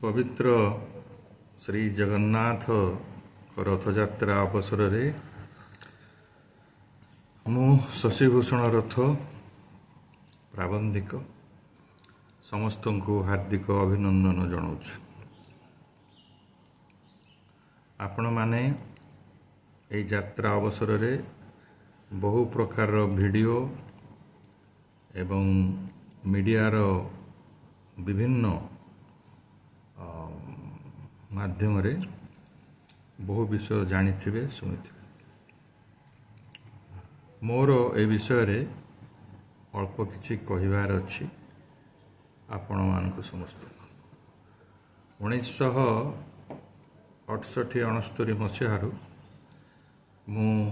पवित्र श्री जगन्नाथ रथयात्रा अवसर में मु शशिभूषण रथ प्राबंधिक समस्त को हार्दिक अभिनंदन जनाऊँ। आपण माने ए यात्रा अवसर में बहु प्रकार वीडियो एवं मीडियार विभिन्न माध्यम रे बहु विषय जानिथिबे सुनिथिबे। मोर ए विषय रे अल्प किछि कहिबार अछि आपण मानक समस्त। 1968-69 मसीहारू मु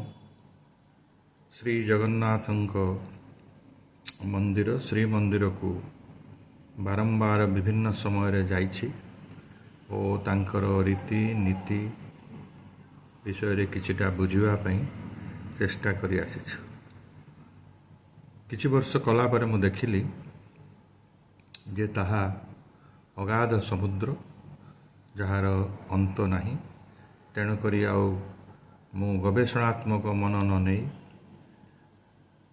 श्री जगन्नाथंक मंदिर श्री मंदिर को बारंबार विभिन्न समय रे जाइछि और तांकर रीति नीति विषय रे किछिटा बुझिबा पई चेष्टा करि आसिछ। किछि वर्ष कला पर मु देखिली जे ताहा अगाध समुद्र जहार अंत नाही। तेणु करी आउ मु गवेषणात्मक मन न नहीं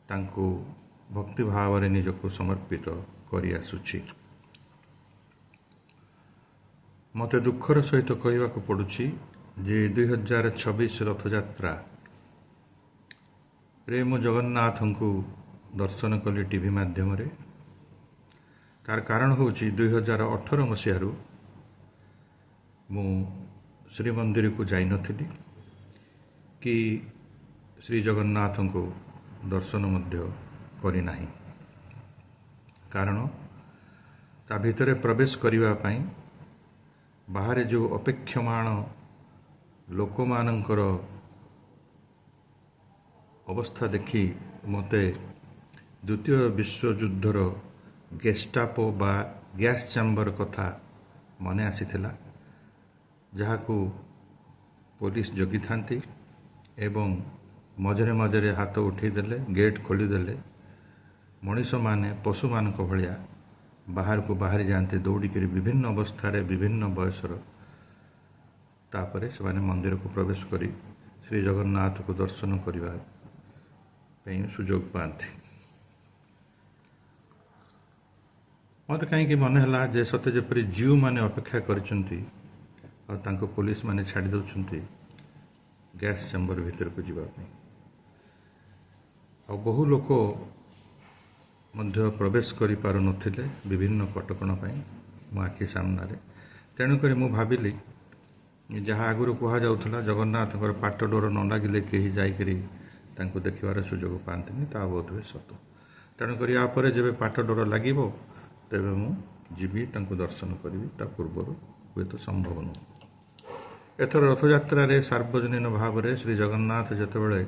तांको भक्ति भाव रे निजको समर्पित करि आसुछि। मते दुखर सहित कहवा को पड़ुछि जे 2026 रथयात्रा रे मु जगन्नाथ को दर्शन कली टीवी माध्यम रे। तार कारण होछि 2018 मसीहारू मु श्री मंदिर को जाई नथिली कि श्री जगन्नाथ को दर्शन मध्य करि नाही। कारण ता भितरे प्रवेश करिवा पई बाहर जो अपेक्षमाण लोक मानकर अवस्था देखी मते द्वितीय विश्वयुद्धर गेस्टापो बा गैस चैम्बर कथा मने आसीथिला, जहाकू पुलिस जगी थांती एवं मझरे मझरे हाथ उठे देले गेट खोली देले मनीष माने पशु मान भलिया बाहर को बाहरी जाते दौड़ी कर विभिन्न अवस्था रे विभिन्न बयसर तापरे से मंदिर को प्रवेश करी श्री जगन्नाथ को दर्शन करने सुजोग पाती। मत कहीं मन है जे सते जेपरी जीव माने अपेक्षा करिसंती और तांको पुलिस माने छाड़ी दउछंती गैस चैम्बर भीतर को जीवा पई। और बहु लोक मध्य प्रवेश करि पारु नथिले विभिन्न कटकणा पई मो आखि सामने। तेणुक मु भाविली जहाँ आगुरी कह जाउथला जगन्नाथ पाट डोर न लगिले कहीं जाइकरी तांको देखिबार सुजोग पांतनी, ता बोध हुए सत। तेणुक यापर जब पाट डोर लगिब तेबे मु जीवी तांको दर्शन करी। ता पूर्वर हुए तो संभव न। एथर रथयात्रा रे सार्वजनीन भाव रे श्री जगन्नाथ जेतेबेले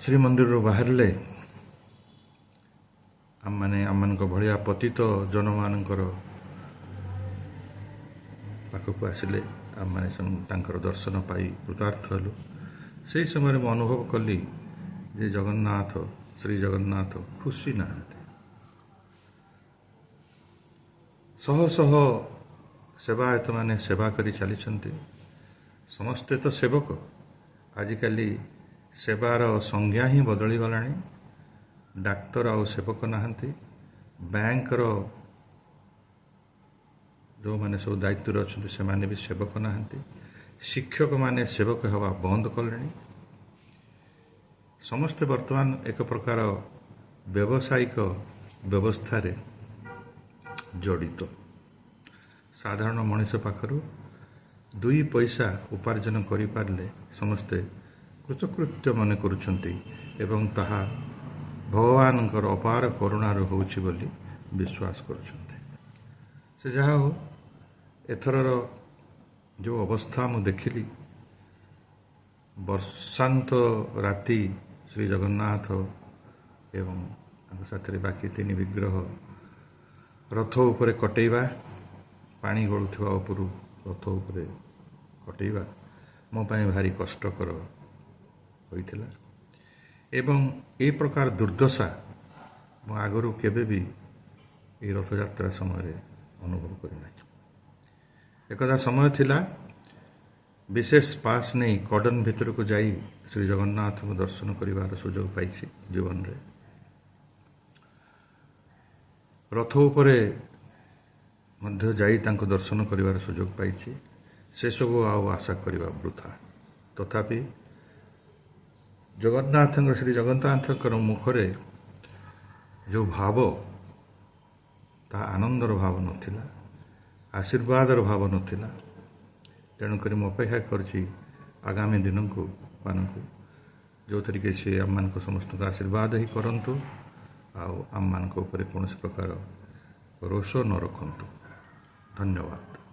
श्री मंदिर बाहरले आमने आमनक भलिया पतित जन मानकर पाखक आसिले आमने तांकर दर्शन पाई कृतार्थ हलु। से समय मैं अनुभव कली जे जगन्नाथ श्री जगन्नाथ खुशी नाहांती। शह शह सेवायत माने सेवा करी चलीछंती। समस्ते तो सेवक। आजिकाली सेवार संज्ञा ही बदली गलानी। डाक्तर आउ सेवक नाहांती। बैंकर जो माने सब दायित्व अच्छे से माने भी सेवक नाहांती। शिक्षक माने सेवक हवा बंद कले। समस्ते वर्तमान एक प्रकार व्यावसायिक व्यवस्था रे जड़ित। साधारण मनीष पाखरु 2 पैसा उपार्जन करि पारले समस्ते कृतकृत्य मन करुछंती एवं ताहा भगवानकर अपार करुणार होउछि बोली विश्वास करुछंती। से जहा हो एथरर जो अवस्था मु देखिली वर्षांत राति श्री जगन्नाथ एवं साथी बाकी 3 विग्रह रथ उपरे कटेवा पानी गलुवा उपरू रथ उपरे कटेवा मो पाई भारी कष्टकर होइथिला। एवं ए प्रकार दुर्दशा मो आगरू केबे भी ये रथयात्रा समय ଅନୁଭବ କରିନାହିଁ। ଏକଦା ସମୟ ଥିଲା ବିଶେଷ ପାସ୍ ନେଇ କଡ଼ନ ଭିତରକୁ ଯାଇ ଶ୍ରୀ ଜଗନ୍ନାଥଙ୍କୁ ଦର୍ଶନ କରିବାର ସୁଯୋଗ ପାଇଛି ଜୀବନରେ। ରଥ ଉପରେ ମଧ୍ୟ ଯାଇ ତାଙ୍କୁ ଦର୍ଶନ କରିବାର ସୁଯୋଗ ପାଇଛି। ସେସବୁ ଆଉ ଆଶା କରିବା ବୃଥା। ତଥାପି ଶ୍ରୀ ଜଗନ୍ନାଥଙ୍କର ମୁଖରେ ଯେଉଁ ଭାବ, ତାହା ଆନନ୍ଦର ଭାବ ନଥିଲା, ଆଶୀର୍ବାଦର ଭାବ ନଥିଲା। ତେଣୁକରି ମୁଁ ଅପେକ୍ଷା କରିଛି ଆଗାମୀ ଦିନମାନଙ୍କୁ ଯେଉଁଥିରେ କି ସେ ଆମମାନଙ୍କ ସମସ୍ତଙ୍କୁ ଆଶୀର୍ବାଦ ହିଁ କରନ୍ତୁ ଆଉ ଆମମାନଙ୍କ ଉପରେ କୌଣସି ପ୍ରକାର ରୋଷ ନ ରଖନ୍ତୁ। ଧନ୍ୟବାଦ।